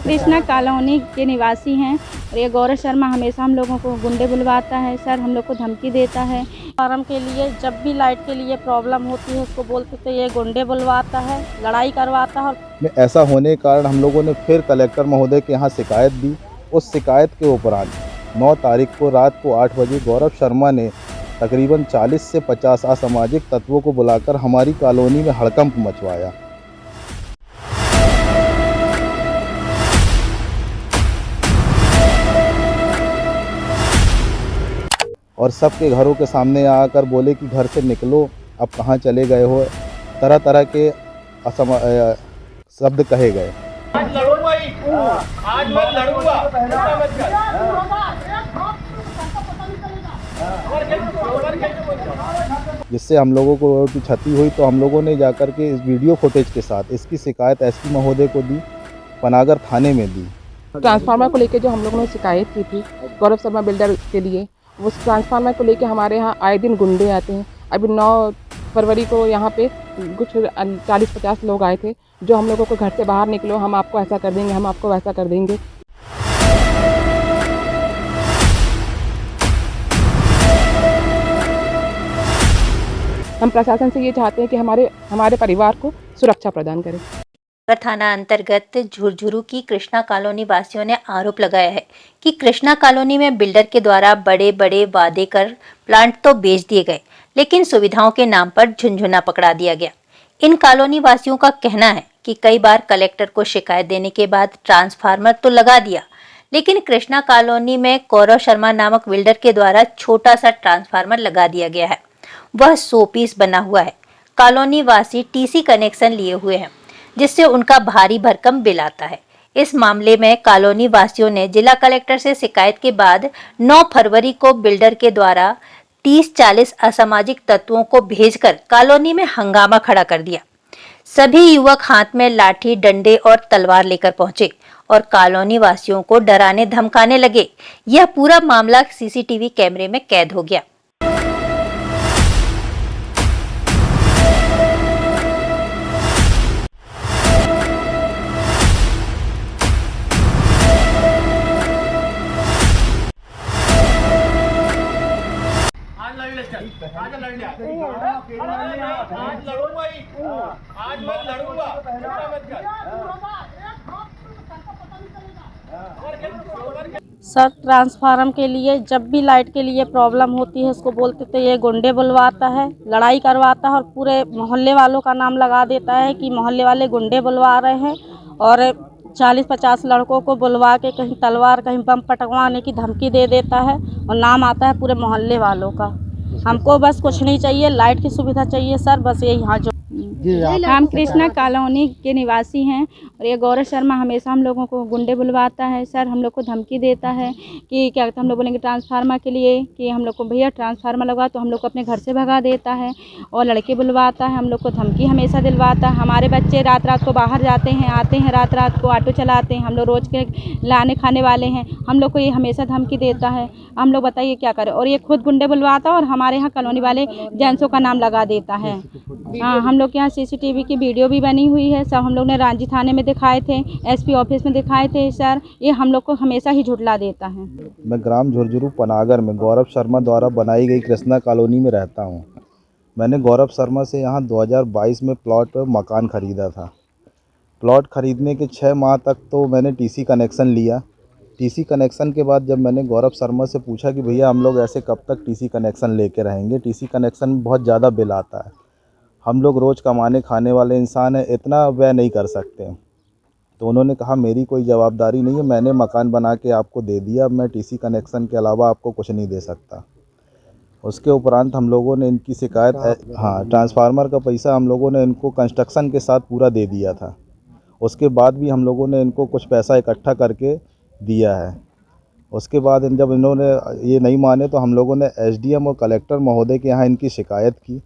Krishna colony के निवासी हैं और ये गौरव शर्मा हमेशा हम लोगों को गुंडे बुलवाता है सर, हम लोग को धमकी देता है। फार्म के लिए जब भी लाइट के लिए प्रॉब्लम होती है उसको बोलते तो ये गुंडे बुलवाता है, लड़ाई करवाता है। ऐसा होने के कारण हम लोगों ने फिर कलेक्टर महोदय के यहाँ शिकायत दी। उस शिकायत के उपरांत 9 तारीख को रात को 8 बजे गौरव शर्मा ने तकरीबन 40 से 50 असामाजिक तत्वों को बुलाकर हमारी कॉलोनी में हड़कंप मचवाया। और सबके घरों के सामने आकर बोले कि घर से निकलो, अब कहाँ चले गए हो। तरह तरह के शब्द कहे गए। आज लड़ूंगा ही, आज मैं लड़ूंगा। जिससे हम लोगों को की क्षति हुई, तो हम लोगों ने जाकर के इस वीडियो फुटेज के साथ इसकी शिकायत एसपी महोदय को दी, पनागर थाने में दी। ट्रांसफार्मर को लेकर जो हम लोगों ने शिकायत की थी गौरव शर्मा बिल्डर के लिए, उस ट्रांसफार्मर को लेकर हमारे यहाँ आए दिन गुंडे आते हैं। अभी 9 फरवरी को यहाँ पे कुछ 40-50 लोग आए थे जो हम लोगों को घर से बाहर निकलो, हम आपको ऐसा कर देंगे, हम आपको वैसा कर देंगे। हम प्रशासन से ये चाहते हैं कि हमारे परिवार को सुरक्षा प्रदान करें। थाना अंतर्गत झुरझुरू की कृष्णा कॉलोनी वासियों ने आरोप लगाया है कि कृष्णा कॉलोनी में बिल्डर के द्वारा बड़े बड़े वादे कर प्लांट तो बेच दिए गए, लेकिन सुविधाओं के नाम पर झुनझुना पकड़ा दिया गया। इन कॉलोनी वासियों का कहना है कि कई बार कलेक्टर को शिकायत देने के बाद ट्रांसफार्मर तो लगा दिया, लेकिन कृष्णा कॉलोनी में गौरव शर्मा नामक बिल्डर के द्वारा छोटा सा ट्रांसफार्मर लगा दिया गया है। वह 100 पीस बना हुआ है। कॉलोनी वासी टीसी कनेक्शन लिए हुए हैं, जिससे उनका भारी भरकम बिल आता है। इस मामले में कॉलोनी वासियों ने जिला कलेक्टर से शिकायत के बाद 9 फरवरी को बिल्डर के द्वारा 30-40 असामाजिक तत्वों को भेजकर कॉलोनी में हंगामा खड़ा कर दिया। सभी युवक हाथ में लाठी, डंडे और तलवार लेकर पहुंचे और कॉलोनी वासियों को डराने धमकाने लगे। यह पूरा मामला सीसीटीवी कैमरे में कैद हो गया। आज लड़ूंगा ही, आज मैं लड़ूंगा। सर, ट्रांसफार्मर के लिए जब भी लाइट के लिए प्रॉब्लम होती है उसको बोलते तो ये गुंडे बुलवाता है, लड़ाई करवाता है और पूरे मोहल्ले वालों का नाम लगा देता है कि मोहल्ले वाले गुंडे बुलवा रहे हैं और 40-50 लड़कों को बुलवा के कहीं तलवार, कहीं बम पटकवाने की धमकी दे देता है और नाम आता है पूरे मोहल्ले वालों का। हमको बस कुछ नहीं चाहिए, लाइट की सुविधा चाहिए सर, बस यही। यहाँ जो हम कृष्णा कॉलोनी के निवासी हैं और ये गौरव शर्मा हमेशा हम लोगों को गुंडे बुलवाता है सर, हम लोग को धमकी देता है कि क्या कहते हैं, हम लोग बोलेंगे ट्रांसफार्मर के लिए कि हम लोग को भैया ट्रांसफार्मर लगा, तो हम लोग को अपने घर से भगा देता है और लड़के बुलवाता है, हम लोग को धमकी हमेशा दिलवाता है। हमारे बच्चे रात रात को बाहर जाते हैं, आते हैं, रात रात को ऑटो चलाते हैं, हम लोग रोज़ के लाने खाने वाले हैं, हम लोग को ये हमेशा धमकी देता है। हम लोग बताइए क्या करें। और ये खुद गुंडे बुलवाता है और हमारे यहाँ कॉलोनी वाले जेंट्सों का नाम लगा देता है। हाँ, हम लोग के यहाँ सीसीटीवी की वीडियो भी बनी हुई है सब, हम लोग ने रांची थाने में दिखाए थे, एसपी ऑफिस में दिखाए थे सर। ये हम लोग को हमेशा ही झुठला देता है। मैं ग्राम झुरझुरू पनागर में गौरव शर्मा द्वारा बनाई गई कृष्णा कॉलोनी में रहता हूँ। मैंने गौरव शर्मा से यहाँ 2022 में प्लॉट मकान ख़रीदा था। प्लॉट ख़रीदने के 6 माह तक तो मैंने टीसी कनेक्शन लिया। टीसी कनेक्शन के बाद जब मैंने गौरव शर्मा से पूछा कि भैया हम लोग ऐसे कब तक टीसी कनेक्शन लेके रहेंगे, टीसी कनेक्शन में बहुत ज़्यादा बिल आता है, हम लोग रोज़ कमाने खाने वाले इंसान हैं, इतना व्यय नहीं कर सकते। तो उन्होंने कहा मेरी कोई जवाबदारी नहीं है, मैंने मकान बना के आपको दे दिया, अब मैं टीसी कनेक्शन के अलावा आपको कुछ नहीं दे सकता। उसके उपरांत हम लोगों ने इनकी शिकायत, हाँ, ट्रांसफार्मर का पैसा हम लोगों ने इनको कंस्ट्रक्शन के साथ पूरा दे दिया था। उसके बाद भी हम लोगों ने इनको कुछ पैसा इकट्ठा करके दिया है। उसके बाद जब इन्होंने ये नहीं माने तो हम लोगों ने एसडीएम और कलेक्टर महोदय के यहाँ इनकी शिकायत की।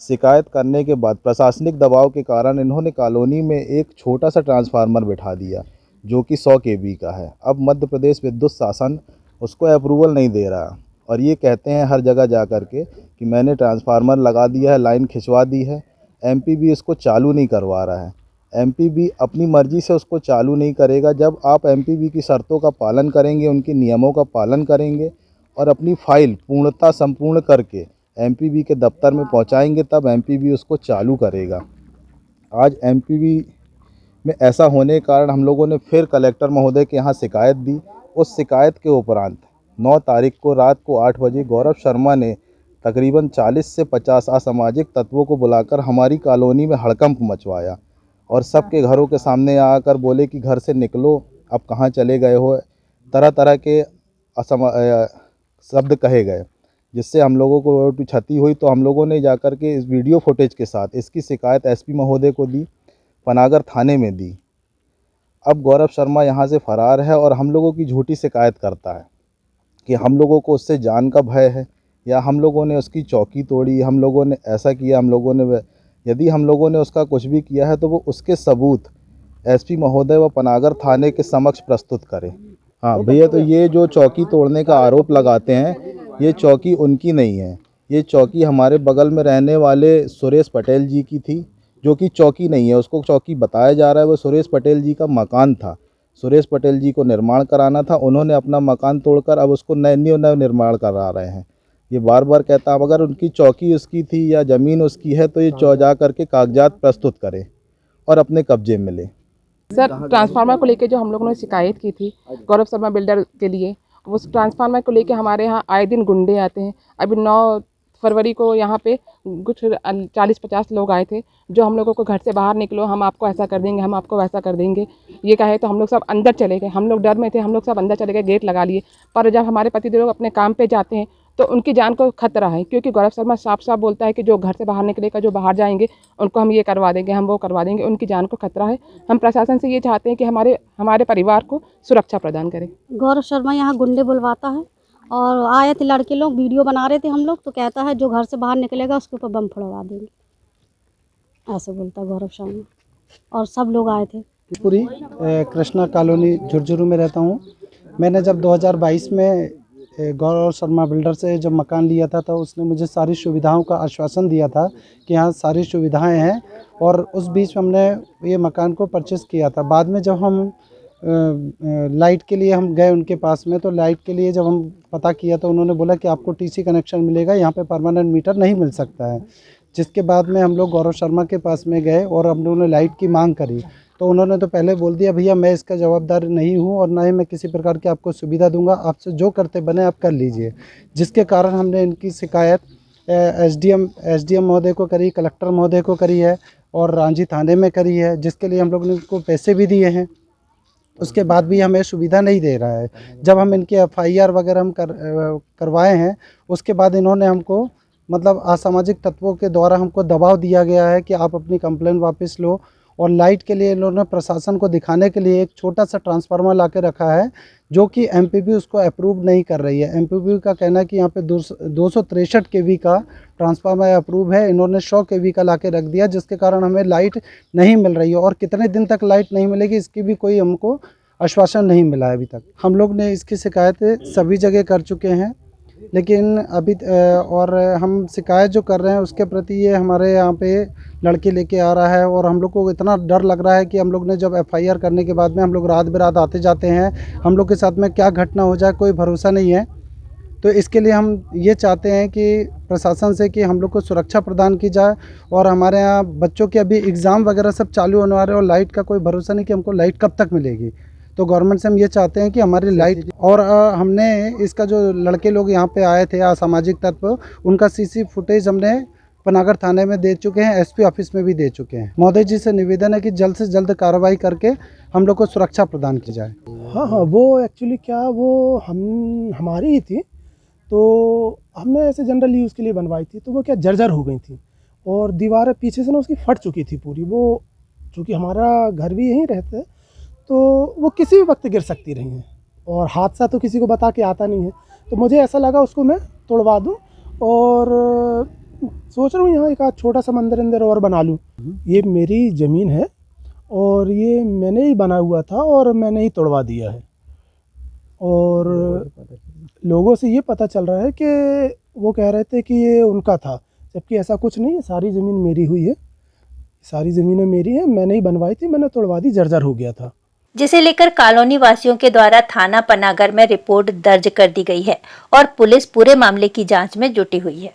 शिकायत करने के बाद प्रशासनिक दबाव के कारण इन्होंने कॉलोनी में एक छोटा सा ट्रांसफार्मर बिठा दिया जो कि 100 केवी का है। अब मध्य प्रदेश विद्युत शासन उसको अप्रूवल नहीं दे रहा और ये कहते हैं हर जगह जा कर के कि मैंने ट्रांसफार्मर लगा दिया है, लाइन खिंचवा दी है, एमपी भी इसको चालू नहीं करवा रहा है। एमपीबी अपनी मर्ज़ी से उसको चालू नहीं करेगा। जब आप एमपीबी की शर्तों का पालन करेंगे, उनके नियमों का पालन करेंगे और अपनी फ़ाइल पूर्णतः संपूर्ण करके एमपीबी के दफ्तर में पहुंचाएंगे, तब एमपीबी उसको चालू करेगा। आज एमपीबी में ऐसा होने के कारण हम लोगों ने फिर कलेक्टर महोदय के यहाँ शिकायत दी। उस शिकायत के उपरांत 9 तारीख को रात को 8 बजे गौरव शर्मा ने तकरीबन 40 से 50 असामाजिक तत्वों को बुलाकर हमारी कॉलोनी में हड़कंप मचवाया और सबके घरों के सामने आकर बोले कि घर से निकलो, अब कहाँ चले गए हो। तरह तरह के शब्द कहे गए, जिससे हम लोगों को क्षति हुई। तो हम लोगों ने जाकर के इस वीडियो फुटेज के साथ इसकी शिकायत एसपी महोदय को दी, पनागर थाने में दी। अब गौरव शर्मा यहाँ से फरार है और हम लोगों की झूठी शिकायत करता है कि हम लोगों को उससे जान का भय है या हम लोगों ने उसकी चौकी तोड़ी, हम लोगों ने ऐसा किया, हम लोगों ने यदि हम लोगों ने उसका कुछ भी किया है तो वो उसके सबूत एसपी महोदय व पनागर थाने के समक्ष प्रस्तुत करें। हाँ भैया, तो ये जो चौकी तोड़ने का आरोप लगाते हैं, ये चौकी उनकी नहीं है। ये चौकी हमारे बगल में रहने वाले सुरेश पटेल जी की थी, जो कि चौकी नहीं है। उसको चौकी बताया जा रहा है, वो सुरेश पटेल जी का मकान था। सुरेश पटेल जी को निर्माण कराना था, उन्होंने अपना मकान तोड़कर अब उसको नव निर्माण करा रहे हैं। ये बार बार कहता है अगर उनकी चौकी उसकी थी या ज़मीन उसकी है तो ये जा करके कागजात प्रस्तुत करें और अपने कब्जे में ले। सर, ट्रांसफार्मर को लेके जो हम लोगों ने शिकायत की थी गौरव शर्मा बिल्डर के लिए, उस ट्रांसफार्मर को लेके हमारे यहाँ आए दिन गुंडे आते हैं। अभी 9 फरवरी को यहाँ पे कुछ 40-50 लोग आए थे, जो हम लोगों को घर से बाहर निकलो, हम आपको ऐसा कर देंगे, हम आपको वैसा कर देंगे, ये कहे तो हम लोग सब अंदर चले गए। हम लोग डर में थे, हम लोग सब अंदर चले गए, गेट लगा लिए। पर जब हमारे पति लोग अपने काम पे जाते हैं तो उनकी जान को खतरा है, क्योंकि गौरव शर्मा साफ साफ बोलता है कि जो घर से बाहर निकलेगा, जो बाहर जाएंगे, उनको हम ये करवा देंगे, हम वो करवा देंगे। उनकी जान को खतरा है। हम प्रशासन से ये चाहते हैं कि हमारे परिवार को सुरक्षा प्रदान करें। गौरव शर्मा यहाँ गुंडे बुलवाता है और आए थे लड़के लोग, वीडियो बना रहे थे हम लोग, तो कहता है जो घर से बाहर निकलेगा उसके ऊपर बम फोड़वा देंगे, ऐसे बोलता है गौरव शर्मा। और सब लोग आए थे। पूरी कृष्णा कॉलोनी झुरझुरू में रहता हूँ। मैंने जब 2022 में गौरव शर्मा बिल्डर से जब मकान लिया था तो उसने मुझे सारी सुविधाओं का आश्वासन दिया था कि यहाँ सारी सुविधाएं हैं, और उस बीच हमने ये मकान को परचेज़ किया था। बाद में जब हम लाइट के लिए हम गए उनके पास में, तो लाइट के लिए जब हम पता किया तो उन्होंने बोला कि आपको टीसी कनेक्शन मिलेगा, यहाँ पे परमानेंट मीटर नहीं मिल सकता है। जिसके बाद में हम लोग गौरव शर्मा के पास में गए और हम लोगों ने लाइट की मांग करी, तो उन्होंने तो पहले बोल दिया भैया मैं इसका जवाबदार नहीं हूँ और ना ही मैं किसी प्रकार की आपको सुविधा दूंगा, आपसे जो करते बने आप कर लीजिए। जिसके कारण हमने इनकी शिकायत एसडीएम महोदय को करी, कलेक्टर महोदय को करी है और रांझी थाने में करी है, जिसके लिए हम लोग ने इनको पैसे भी दिए हैं। उसके बाद भी हमें सुविधा नहीं दे रहा है। जब हम इनके एफआईआर वगैरह हम करवाए हैं, उसके बाद इन्होंने हमको मतलब असामाजिक तत्वों के द्वारा हमको दबाव दिया गया है कि आप अपनी कंप्लेंट वापस लो। और लाइट के लिए इन्होंने प्रशासन को दिखाने के लिए एक छोटा सा ट्रांसफार्मर ला के रखा है, जो कि एमपीबी उसको अप्रूव नहीं कर रही है। एमपीबी का कहना है कि यहाँ पे 263 केवी का ट्रांसफार्मर अप्रूव है, इन्होंने 100 केवी का ला के रख दिया, जिसके कारण हमें लाइट नहीं मिल रही है। और कितने दिन तक लाइट नहीं मिलेगी इसकी भी कोई हमको आश्वासन नहीं मिला है अभी तक। हम लोग ने इसकी शिकायत सभी जगह कर चुके हैं, लेकिन अभी और हम शिकायत जो कर रहे हैं उसके प्रति ये हमारे यहाँ पे लड़के लेके आ रहा है, और हम लोग को इतना डर लग रहा है कि हम लोग ने जब एफआईआर करने के बाद में हम लोग रात बेरात आते जाते हैं, हम लोग के साथ में क्या घटना हो जाए कोई भरोसा नहीं है। तो इसके लिए हम ये चाहते हैं कि प्रशासन से कि हम लोग को सुरक्षा प्रदान की जाए। और हमारे यहाँ बच्चों के अभी एग्ज़ाम वगैरह सब चालू होने वाले हैं और लाइट का कोई भरोसा नहीं कि हमको लाइट कब तक मिलेगी। तो गवर्नमेंट से हम ये चाहते हैं कि हमारी लाइट, और हमने इसका जो लड़के लोग यहाँ पे आए थे असामाजिक तत्व, उनका सीसी फुटेज हमने पनागर थाने में दे चुके हैं, एसपी ऑफिस में भी दे चुके हैं। महोदय जी से निवेदन है कि जल्द से जल्द कार्रवाई करके हम लोग को सुरक्षा प्रदान की जाए। हाँ, वो एक्चुअली क्या वो हमारी ही थी, तो हमने ऐसे जनरल यूज़ के लिए बनवाई थी, तो वो क्या जर्जर हो गई थी और दीवारें पीछे से ना उसकी फट चुकी थी पूरी। वो चूँकि हमारा घर भी यहीं रहता है, तो वो किसी भी वक्त गिर सकती रही हैं, और हादसा तो किसी को बता के आता नहीं है। तो मुझे ऐसा लगा उसको मैं तोड़वा दूं, और सोच रहा हूँ यहाँ एक छोटा सा मंदिर अंदर और बना लूँ। ये मेरी ज़मीन है और ये मैंने ही बना हुआ था और मैंने ही तोड़वा दिया है। और लोगों से ये पता चल रहा है कि वो कह रहे थे कि ये उनका था, जबकि ऐसा कुछ नहीं है, सारी ज़मीन मेरी हुई है। सारी ज़मीनें मेरी हैं, मैंने ही बनवाई थी, मैंने तोड़वा दी, जर्जर हो गया था। जिसे लेकर कॉलोनी वासियों के द्वारा थाना पनागर में रिपोर्ट दर्ज कर दी गई है और पुलिस पूरे मामले की जांच में जुटी हुई है।